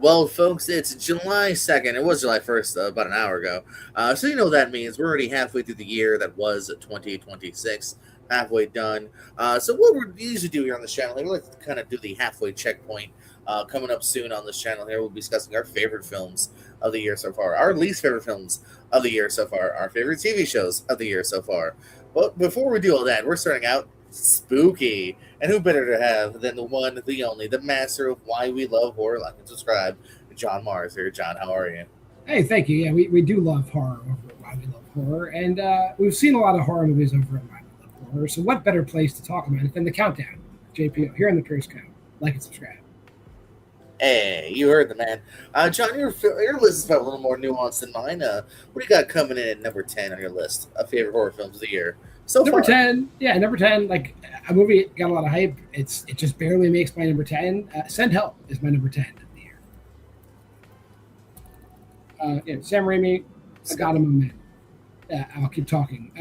Well, folks, it's July 2nd. It was July 1st about an hour ago. So you know what that means. We're already halfway through the year that was 2026, halfway done. So what we usually do here on this channel, we like to kind of do the halfway checkpoint. Coming up soon on this channel here, we'll be discussing our favorite films of the year so far, our least favorite films of the year so far, our favorite TV shows of the year so far. But before we do all that, we're starting out spooky. And who better to have than the one, the only, the master of why we love horror? Like and subscribe, John Mars here. John, how are you? Hey, thank you. Yeah, we do love horror over at Why We Love Horror, and we've seen a lot of horror movies over at Why We Love Horror. So, what better place to talk about it than the countdown? JPO here on the Pierce Count. Like and subscribe. Hey, you heard the man. John, your list is about a little more nuanced than mine. What do you got coming in at number 10 on your list of favorite horror films of the year so Number far? 10, yeah, number 10. Like a movie got a lot of hype. It just barely makes my number 10. Send Help is my number 10 of the year. Sam Raimi, I got him a man. I'll keep talking.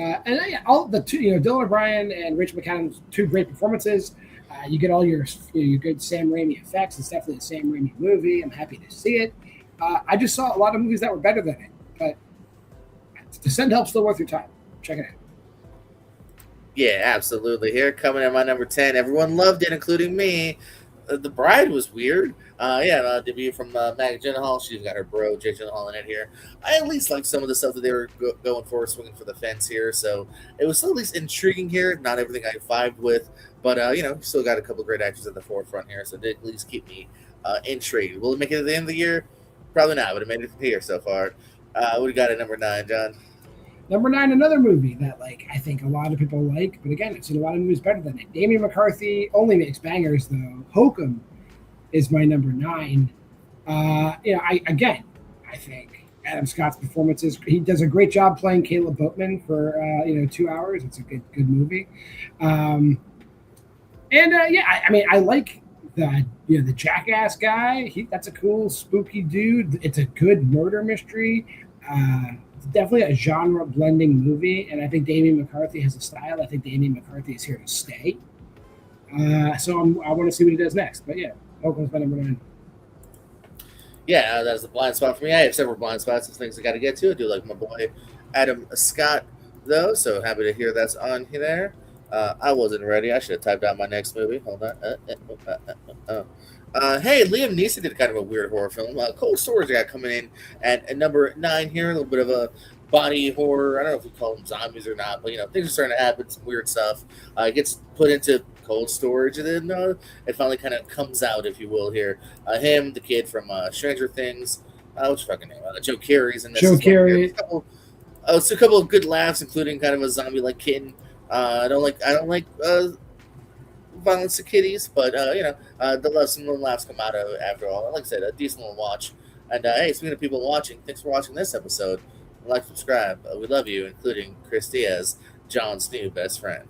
All the two, Dylan O'Brien and Rachel McAdams, two great performances. You get all your good Sam Raimi effects. It's definitely a Sam Raimi movie. I'm happy to see it. I just saw a lot of movies that were better than it, but to Send Help still worth your time. Check it out. Yeah, absolutely. Here, coming in my number 10. Everyone loved it, including me. The Bride was weird. Debut from Maggie Gyllenhaal. She's got her bro, Jake Gyllenhaal, in it here. I at least like some of the stuff that they were going for, swinging for the fence here. So it was still at least intriguing here. Not everything I vibed with, but, still got a couple of great actors at the forefront here. So it did at least keep me intrigued. Will it make it at the end of the year? Probably not, but it made it from here so far. What do you got at number 9, John? Number 9, another movie that I think a lot of people like, but again, I've seen a lot of movies better than it. Damien McCarthy only makes bangers though. Hokum is my number 9. I think Adam Scott's performances. He does a great job playing Caleb Boatman for 2 hours. It's a good movie. I like the jackass guy. That's a cool spooky dude. It's a good murder mystery. It's definitely a genre blending movie, and I think Damien McCarthy has a style. I think Damien McCarthy is here to stay. I want to see what he does next. But yeah, Oakland's my number 9. Yeah, that's the blind spot for me. I have several blind spots of things I got to get to. I do like my boy Adam Scott, though, so happy to hear that's on there. I wasn't ready. I should have typed out my next movie. Hold on. Hey, Liam Neeson did kind of a weird horror film. Cold Storage got coming in at number 9 here. A little bit of a body horror. I don't know if we call them zombies or not, but things are starting to happen. Some weird stuff. It gets put into cold storage, and then it finally kind of comes out, if you will. Here, him, the kid from Stranger Things. What's your fucking name? Joe Carey's in this. Joe Carey. It's a couple of good laughs, including kind of a zombie-like kitten. I don't like violence to kitties, but some little laughs come out of it after all. Like I said, a decent little watch. And hey, speaking of people watching, thanks for watching this episode. Like, subscribe. We love you, including Chris Diaz, John's new best friend.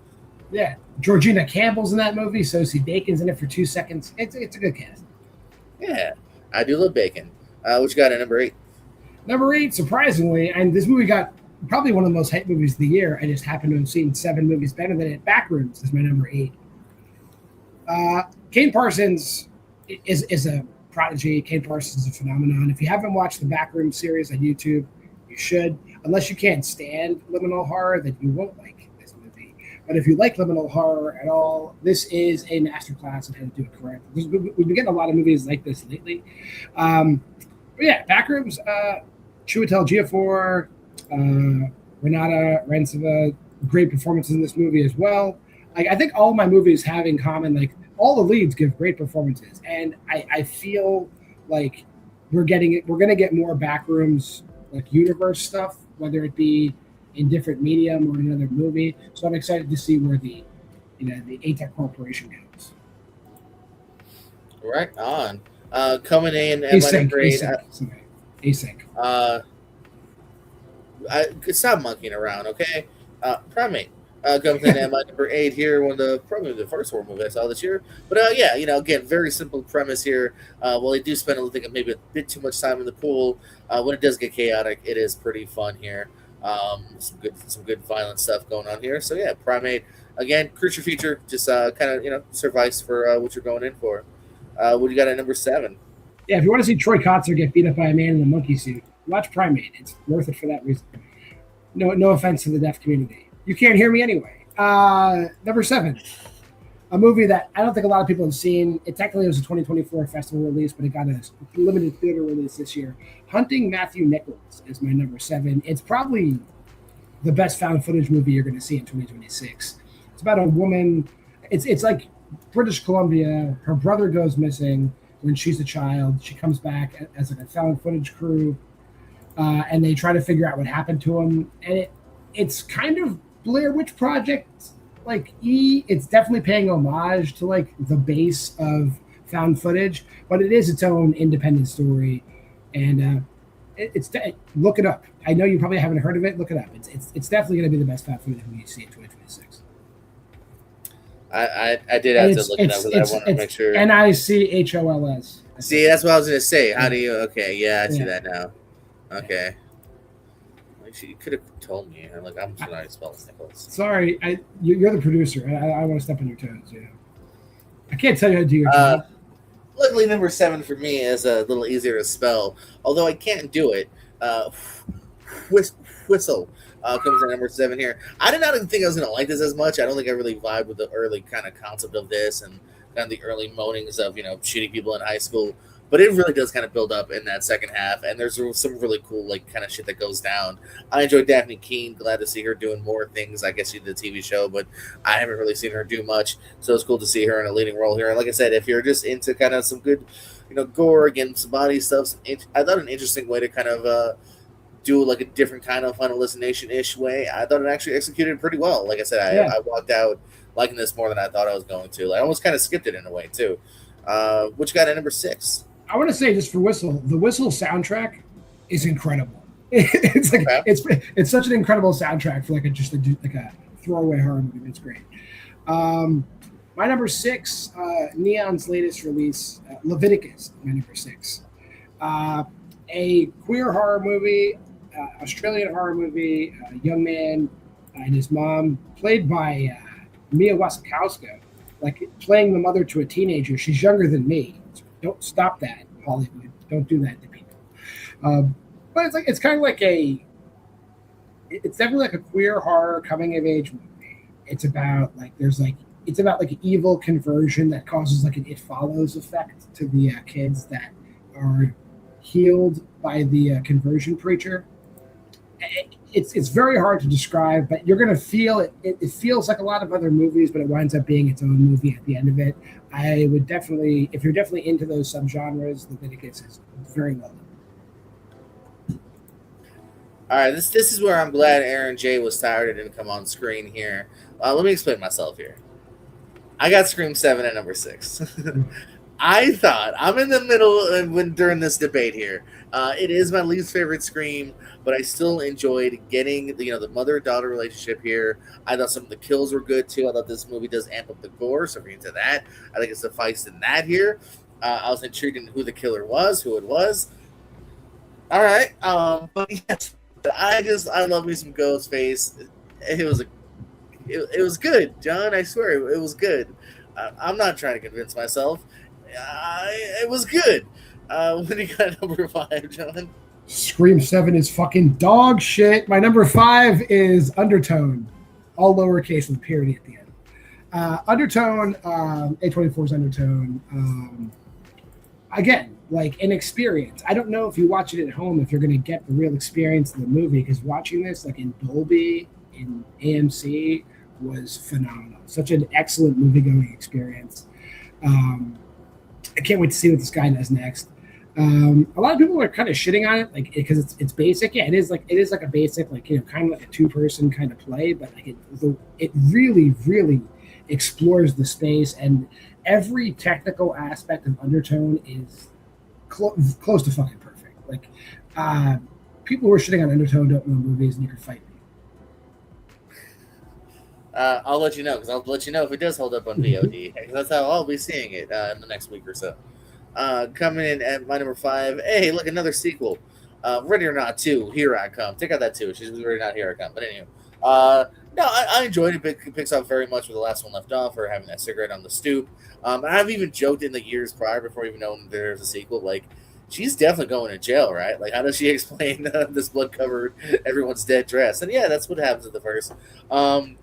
Yeah, Georgina Campbell's in that movie. Sosie Bacon's in it for 2 seconds. It's a good cast. Yeah, I do love bacon. What you got at number 8? Number 8, surprisingly, and this movie got probably one of the most hyped movies of the year. I just happen to have seen 7 movies better than it. Backrooms is my number 8. Kane Parsons is a prodigy. Kane Parsons is a phenomenon. If you haven't watched the Backrooms series on YouTube, you should. Unless you can't stand liminal horror, then you won't like this movie. But if you like liminal horror at all, this is a masterclass on how to do it correctly. We've been getting a lot of movies like this lately. Backrooms, Chiwetel Ejiofor, Renata Renciva, great performances in this movie as well. I think all my movies have in common, all the leads give great performances, and I feel like we're going to get more Backrooms universe stuff, whether it be in different medium or in another movie. So I'm excited to see where the ATEC Corporation goes. Right on. Coming in at my number 8. Async. Stop monkeying around, okay? Primate. Comes in at my number 8 here, probably the first horror movie I saw this year. But again, very simple premise here. While they do spend maybe a bit too much time in the pool, when it does get chaotic, it is pretty fun here. Some good violent stuff going on here. So yeah, Primate, again, creature feature, just kind of suffice for what you're going in for. What do you got at number 7? Yeah, if you want to see Troy Kotzer get beat up by a man in a monkey suit, watch Primate. It's worth it for that reason. No offense to the deaf community. You can't hear me anyway. Number 7, a movie that I don't think a lot of people have seen. It technically was a 2024 festival release, but it got a limited theater release this year. Hunting Matthew Nichols is my number 7. It's probably the best found footage movie you're going to see in 2026. It's about a woman. It's like British Columbia. Her brother goes missing when she's a child. She comes back as like a found footage crew, and they try to figure out what happened to him. And it's kind of Blair Witch Project like it's definitely paying homage to like the base of found footage, but it is its own independent story. And look it up. I know you probably haven't heard of it. Look it up. It's definitely going to be the best found footage movie you see in 2026. I did have to look it up because I want to make sure. Nichols. See, that's what I was going to say. How do you? Okay, yeah, I see that now. Okay. You could have told me. I'm sorry, I spelled Nichols. Sorry, you're the producer. I want to step on your toes. Yeah. I can't tell you how to do your job. Luckily, number 7 for me is a little easier to spell, although I can't do it. Whistle comes in number 7 here. I did not even think I was going to like this as much. I don't think I really vibed with the early kind of concept of this and kind of the early moanings of shooting people in high school. But it really does kind of build up in that second half, and there's some really cool like kind of shit that goes down. I enjoyed Daphne Keane. Glad to see her doing more things. I guess she did the TV show, but I haven't really seen her do much. So it's cool to see her in a leading role here. And like I said, if you're just into kind of some good, gore, again, some body stuff, I thought an interesting way to kind of do like a different kind of Final Destination-ish way. I thought it actually executed pretty well. Like I said, I walked out liking this more than I thought I was going to. Like, I almost kind of skipped it in a way too. Which got at number 6. I want to say just for Whistle, the Whistle soundtrack is incredible. It's like it's such an incredible soundtrack for like a throwaway horror movie. It's great. My number 6, Neon's latest release, Leviticus. My number 6, a queer horror movie, Australian horror movie. A young man and his mom, played by Mia Wasikowska, like playing the mother to a teenager. She's younger than me. Don't stop that, Hollywood. Don't do that to people. But it's kind of like it's definitely like a queer horror coming of age movie. It's about evil conversion that causes like an It Follows effect to the kids that are healed by the conversion preacher. It's very hard to describe, but you're gonna feel it. It feels like a lot of other movies, but it winds up being its own movie at the end of it. I would definitely, if you're definitely into those subgenres, Leviticus is very well done. All right, this is where I'm glad Aaron J was tired and didn't come on screen here. Let me explain myself here. I got Scream 7 at number 6. I thought I'm in the middle during this debate here. It is my least favorite Scream, but I still enjoyed getting the mother-daughter relationship here. I thought some of the kills were good too. I thought this movie does amp up the gore, so if you're into that, I think it sufficed in that here. I was intrigued in who the killer was, who it was. All right, but yes, I love me some Ghostface. It was good, John. I swear it was good. I'm not trying to convince myself. It was good. What do you got number 5, John? Scream 7 is fucking dog shit. My number 5 is Undertone, all lowercase with a period at the end. Undertone, A24's Undertone. Again, like an experience. I don't know if you watch it at home if you're going to get the real experience of the movie, because watching this like in Dolby, in AMC, was phenomenal. Such an excellent movie-going experience. I can't wait to see what this guy does next. A lot of people are kind of shitting on it, like because it's basic. Yeah, it is like a basic, like kind of like a 2-person kind of play, but like it really, really explores the space, and every technical aspect of Undertone is close to fucking perfect. Like people who are shitting on Undertone don't know movies, and you can fight me. I'll let you know, because I'll let you know if it does hold up on VOD. That's how I'll be seeing it in the next week or so. Coming in at my number 5. Hey, look, another sequel. Ready or Not 2, Here I Come. Take out that 2. She's Ready or Not, Here I Come. But anyway, No, I enjoyed it. It picks up very much where the last one left off, or having that cigarette on the stoop. I've even joked in the years prior, before even knowing there's a sequel, like she's definitely going to jail, right? Like, how does she explain this blood covered, everyone's dead dress? And yeah, that's what happens in the first. Um,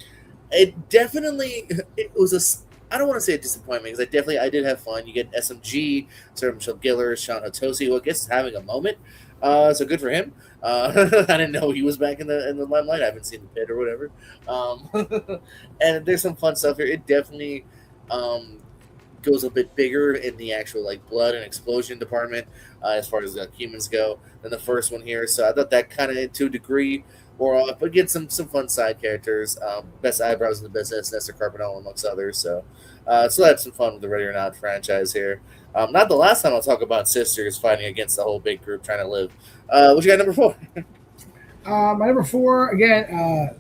it definitely it was I don't want to say a disappointment, because I did have fun. You get SMG, Sarah Michelle Gellar, Sean Hatosi, who I guess is having a moment. So good for him. I didn't know he was back in the limelight. I haven't seen the pit or whatever. And there's some fun stuff here. It definitely um, goes a bit bigger in the actual like blood and explosion department, as far as humans go, than the first one here. So I thought that kind of to a degree wore off, but get some fun side characters. Best eyebrows in the business, Nestor Carbonell amongst others. So still had some fun with the Ready or Not franchise here. Not the last time I'll talk about sisters fighting against the whole big group trying to live. What you got number four? My number four, again,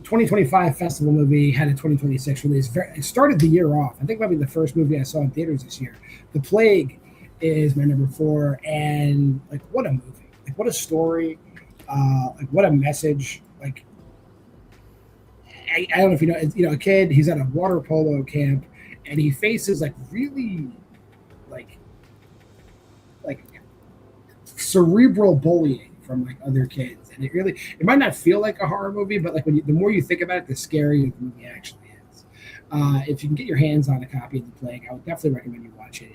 2025 festival movie, had a 2026 release. It started the year off. I think maybe the first movie I saw in theaters this year. The Plague is my number four, and like, what a movie! Like, what a story! Like, what a message! Like, I don't know if a kid. He's at a water polo camp, and he faces like really, like, like cerebral bullying from like other kids, and it might not feel like a horror movie, but like the more you think about it, the scarier the movie actually is. If you can get your hands on a copy of The Plague, I would definitely recommend you watch it.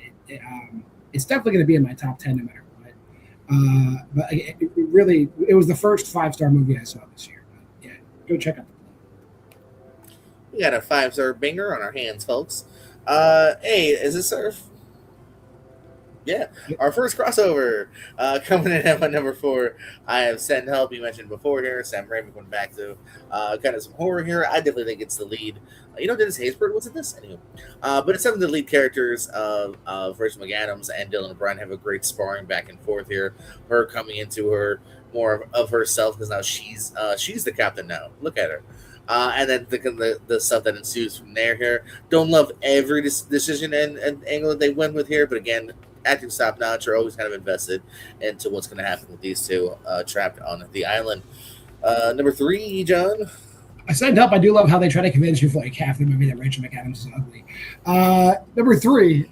It's definitely going to be in my top 10 no matter what. But it was the first 5-star movie I saw this year. But yeah, go check out The Plague. We got a 5-star banger on our hands, folks. Hey, is this Surf? Yeah, our first crossover coming in at my number four. I have Send Help, you mentioned before here. Sam Raimi going back to kind of some horror here. I definitely think it's the lead. Dennis Haysbert was in this anyway. But it's some of the lead characters of Rachel McAdams and Dylan O'Brien have a great sparring back and forth here. Her coming into her more of herself, because now she's the captain now. Look at her. And then the stuff that ensues from there here. Don't love every decision and angle that they went with here, but again, acting top notch. Are always kind of invested into what's going to happen with these two trapped on the island. Number three, John. I signed up. I do love how they try to convince you for like half the movie that Rachel McAdams is ugly. Number three.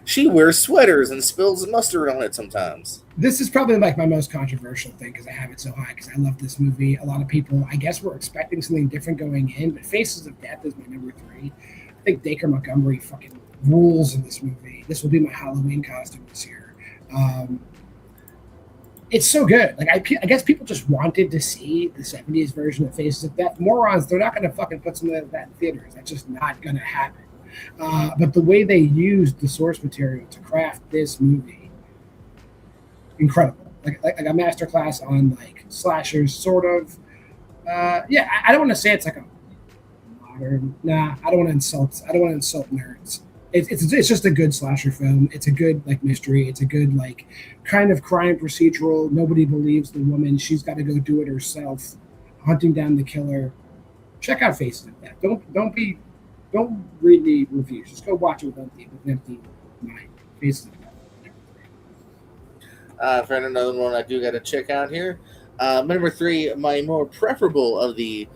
She wears sweaters and spills mustard on it sometimes. This is probably like my most controversial thing because I have it so high because I love this movie. A lot of people, I guess, were expecting something different going in, but Faces of Death is my number three. I think Dacre Montgomery fucking rules in this movie. This will be my Halloween costume this year. It's so good. Like I guess people just wanted to see the 70s version of Faces of Death. Morons, they're not going to fucking put some of that in theaters. That's just not going to happen. But the way they used the source material to craft this movie, incredible. Like a masterclass on like slashers, sort of. I don't want to say it's like a modern. Nah, I don't want to insult nerds. It's just a good slasher film. It's a good like mystery. It's a good like kind of crime procedural. Nobody believes the woman. She's got to go do it herself, hunting down the killer. Check out Faces of Death. Don't read the reviews. Just go watch it with an empty mind. Faces of Death. For another one, I do got to check out here. Number three, my more preferable of the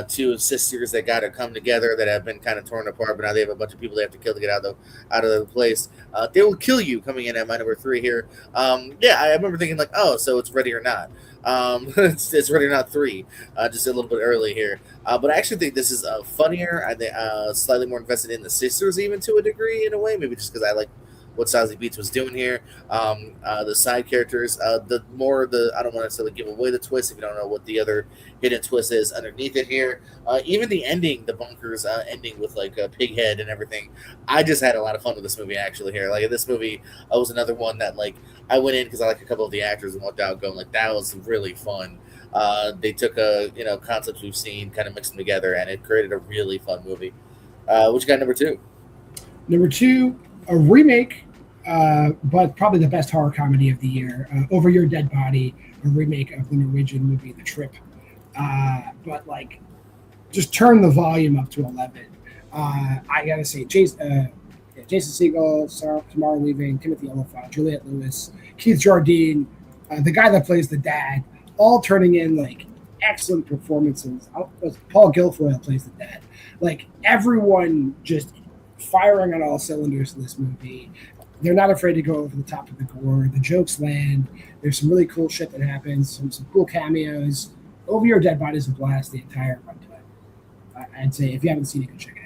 two sisters that got to come together that have been kind of torn apart, but now they have a bunch of people they have to kill to get out of the place. They Will Kill You coming in at my number three here. I remember thinking like, oh, so it's Ready or Not. It's Ready or Not 3, just a little bit early here. But I actually think this is funnier. I think slightly more invested in the sisters even to a degree in a way, maybe just because I like what Sazi Beats was doing here. The side characters, I don't want to necessarily give away the twist if you don't know what the other hidden twist is underneath it here. Even the ending, the bunkers ending with like a pig head and everything. I just had a lot of fun with this movie actually here. Like this movie was another one that like I went in because I like a couple of the actors and walked out going like that was really fun. They took concepts we've seen, kind of mixed them together, and it created a really fun movie. What you got number two? Number two, a remake. But probably the best horror comedy of the year, Over Your Dead Body, a remake of the Norwegian movie The Trip. But like, just turn the volume up to 11. I gotta say, Jason Segel, Samara Weaving, Timothy Olyphant, Juliette Lewis, Keith Jardine, the guy that plays the dad, all turning in like excellent performances. Paul Guilfoyle plays the dad. Like everyone just firing on all cylinders in this movie. They're not afraid to go over the top of the gore. The jokes land. There's some really cool shit that happens. Some cool cameos. Over Your Dead Body is a blast the entire runtime. I'd say if you haven't seen it, go check it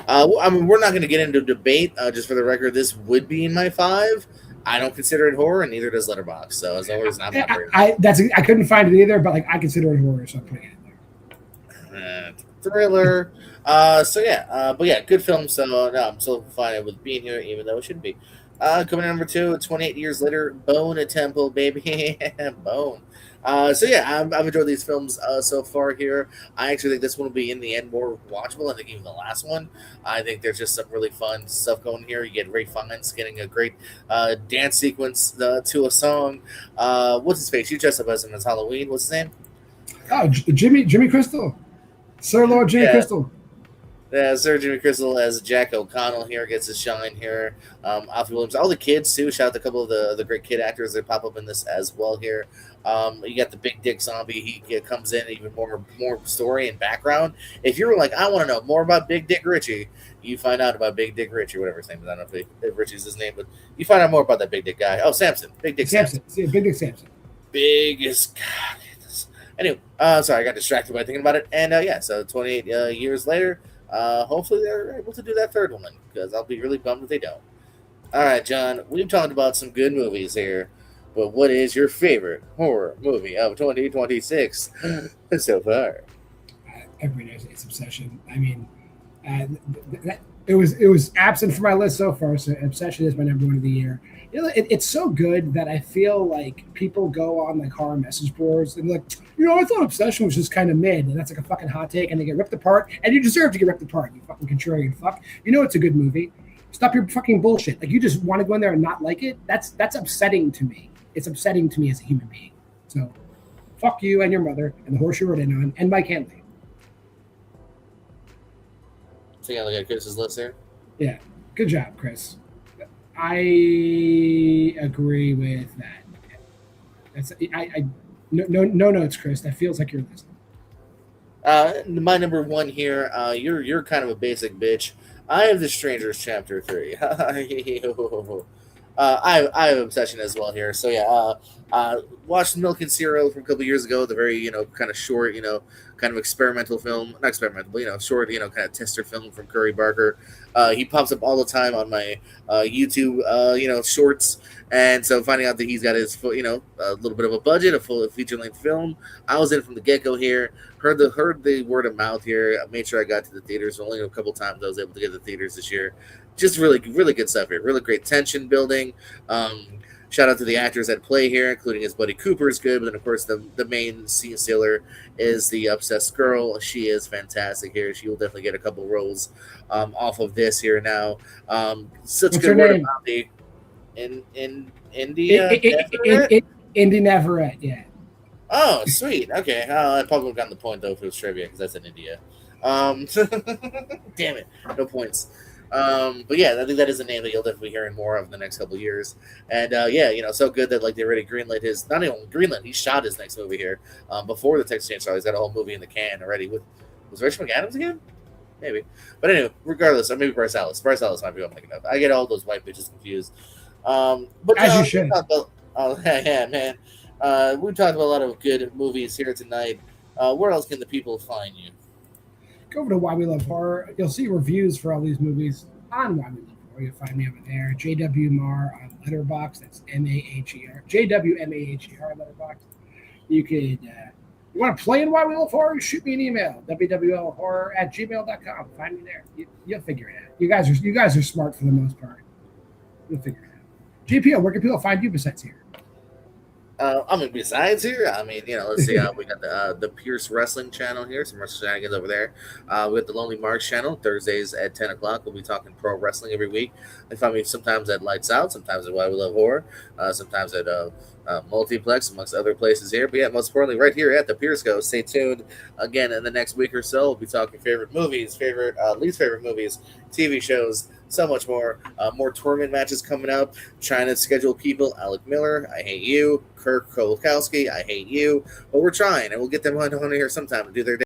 out. I mean, we're not going to get into debate. Just for the record, this would be in my 5. I don't consider it horror, and neither does Letterboxd. So as long as I'm not I couldn't find it either, but like I consider it horror, so I'm putting it in there. Thriller. So yeah, but yeah, good film. So no, I'm still fine with being here, even though it shouldn't be. Coming in number 2, 28 years later, Bone a Temple, baby, Bone. So yeah, I've enjoyed these films so far here. I actually think this one will be in the end more watchable. I think even the last one. I think there's just some really fun stuff going here. You get Ray Fiennes getting a great dance sequence to a song. What's his face? You dress up as him as Halloween. What's his name? Oh, Jimmy Crystal, Sir Lord Jimmy Crystal. Yeah, Sir Jimmy Crystal as Jack O'Connell here gets his shine here. Alfie Williams, all the kids too. Shout out to a couple of the great kid actors that pop up in this as well here. You got the Big Dick Zombie. He comes in even more story and background. If you're like, I want to know more about Big Dick Richie, you find out about Big Dick Richie, whatever his name is. I don't know if Richie's his name, but you find out more about that Big Dick guy. Oh, Samson, Big Dick Samson. Yeah, Big Dick Samson. Biggest. God. Anyway, sorry, I got distracted by thinking about it. And yeah, so 28 years later. Hopefully they're able to do that third one, because I'll be really bummed if they don't. All right, John, we've talked about some good movies here, but what is your favorite horror movie of 2026 so far? Everybody knows it's Obsession. I mean, it was absent from my list so far, so Obsession is my number 1 of the year. You know, it's so good that I feel like people go on like horror message boards and like, I thought Obsession was just kind of mid, and that's like a fucking hot take, and they get ripped apart, and you deserve to get ripped apart, you fucking contrarian fuck. You know it's a good movie. Stop your fucking bullshit. Like, you just want to go in there and not like it. That's upsetting to me. It's upsetting to me as a human being. So, fuck you and your mother and the horse you rode in on, and Mike Hanley. So you look at Chris's list here. Yeah, good job, Chris. I agree with that. That's no notes, Chris. That feels like your list. My number 1 here. You're kind of a basic bitch. I have The Strangers Chapter 3. I have Obsession as well here. So yeah, watched Milk and Cereal from a couple years ago. The very kind of short kind of experimental film, not experimental, but short kind of tester film from Curry Barker. He pops up all the time on my YouTube shorts, and so finding out that he's got his a little bit of a budget, a full feature length film. I was in from the get go here. Heard the word of mouth here. I made sure I got to the theaters. Only a couple times I was able to get to the theaters this year. Just really good stuff here. Really great tension building. Shout out to the actors at play here, including his buddy Cooper is good, but then of course the main scene stealer is the obsessed girl. She is fantastic here. She will definitely get a couple roles off of this here now. Such What's good word name? about the in India. Indy Navarrete, yeah. Oh, sweet. Okay, I probably would have gotten the point though if it was trivia, because that's in India. Damn it, no points. But yeah, I think that is a name that you'll definitely be hearing more of in the next couple of years. And yeah, so good that like they already greenlit his, not only greenlit, he shot his next movie here before the Texas Chainsaw. He's got a whole movie in the can already. Was Rachel McAdams again? Maybe. But anyway, regardless, or maybe Bryce Dallas. Bryce Dallas might be what I'm thinking of. I get all those white bitches confused. But as you should. Yeah, man. We talked about a lot of good movies here tonight. Where else can the people find you? Go over to Why We Love Horror. You'll see reviews for all these movies on Why We Love Horror. You'll find me over there. JW Maher on Letterboxd. That's MAHER. JWMAHER on Letterboxd. You could, you want to play in Why We Love Horror? Shoot me an email. WWLhorror@gmail.com. Find me there. You'll figure it out. You guys are smart for the most part. You'll figure it out. GPO, where can people find you besides here? Besides here, let's see. We got the Pierce Wrestling channel here, some wrestling shenanigans over there. We got the Lonely Marks channel, Thursdays at 10 o'clock. We'll be talking pro wrestling every week. They find me sometimes at Lights Out, sometimes at Why We Love Horror, sometimes at multiplex, amongst other places here. But yeah, most importantly, right here at the Piersco. Stay tuned. Again, in the next week or so, we'll be talking favorite movies, least favorite movies, TV shows, so much more. More tournament matches coming up. Trying to schedule people. Alec Miller, I hate you. Kirk Kolakowski, I hate you. But we're trying, and we'll get them on here sometime to do their